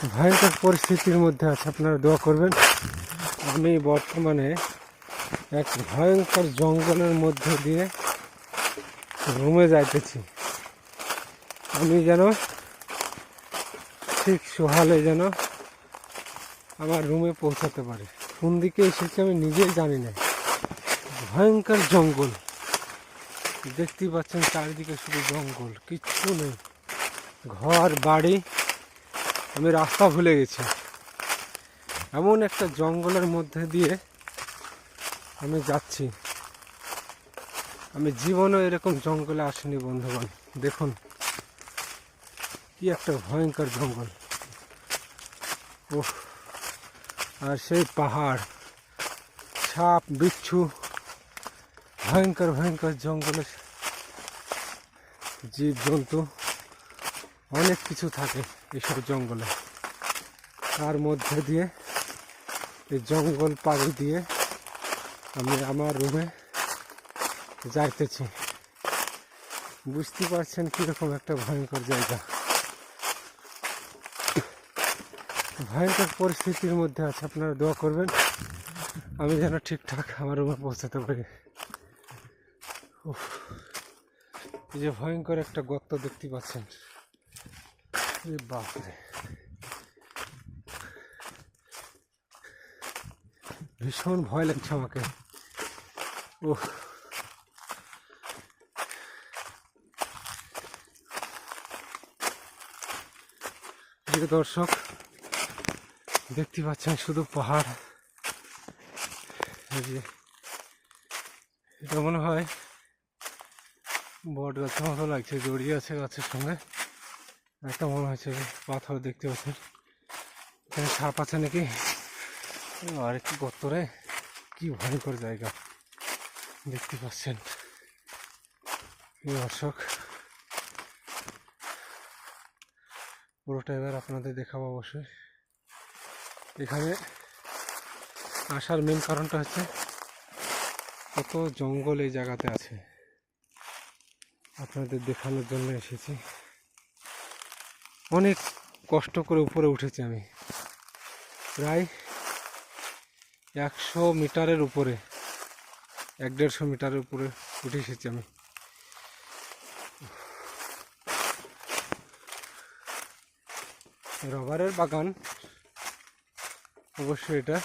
ভয়ঙ্কর পরিস্থিতির মধ্যে আছে, আপনারা দোয়া করবেন। আমি বর্তমানে এক ভয়ঙ্কর জঙ্গলের মধ্যে দিয়ে রুমে যাইতেছি। আমি যেন ঠিক সকালে যেন আমার রুমে পৌঁছাতে পারি। কোন দিকে এসেছি আমি নিজেই জানি না। ভয়ঙ্কর জঙ্গল, দেখতেই পাচ্ছেন চারিদিকে শুধু জঙ্গল, কিচ্ছু নেই, ঘর বাড়ি। আমি রাস্তা ভুলে গেছি। এমন একটা জঙ্গলের মধ্যে দিয়ে আমি যাচ্ছি। আমি জীবনেও এরকম জঙ্গলে আসিনি বন্ধুগণ। দেখুন কি একটা ভয়ঙ্কর জঙ্গল। ওহ, আর সেই পাহাড়, সাপ বিচ্ছু, ভয়ঙ্কর ভয়ঙ্কর জঙ্গলে জীব জন্তু অনেক কিছু থাকে এইসব জঙ্গলে। তার মধ্যে দিয়ে এই জঙ্গল পাড়ি দিয়ে আমি আমার রুমে যাইতেছি। বুঝতে পারছেন কীরকম একটা ভয়ঙ্কর জায়গা। ভয়ঙ্কর পরিস্থিতির মধ্যে আছে, আপনারা দোয়া করবেন আমি যেন ঠিকঠাক আমার রুমে পৌঁছাতে পারি। এই যে ভয়ঙ্কর একটা গর্ত দেখতে পাচ্ছেন, বাপরে, ভীষণ ভয় লাগছে আমাকে। ওহ, দর্শক দেখতে পাচ্ছেন শুধু পাহাড়। এটা মনে হয় বট গাছের মতো লাগছে, জড়িয়ে আছে গাছের সঙ্গে। একটা মনে হচ্ছে পাথর দেখতে পাচ্ছেন। এখানে সাপ আছে নাকি? আর একটু গর্তরে, কি ভয়ঙ্কর জায়গা দেখতে পাচ্ছেন দর্শক। পুরোটা এবার আপনাদের দেখাবো অবশ্যই। এখানে আসার মেন কারণটা হচ্ছে কত জঙ্গল এই জায়গাতে আছে, আপনাদের দেখানোর জন্য এসেছি। অনেক কষ্ট করে উপরে উঠেছি আমি, প্রায় 100 মিটারের উপরে, 150 মিটারের উপরে উঠে এসেছি আমি। রবারের বাগান অবশ্যই এটা।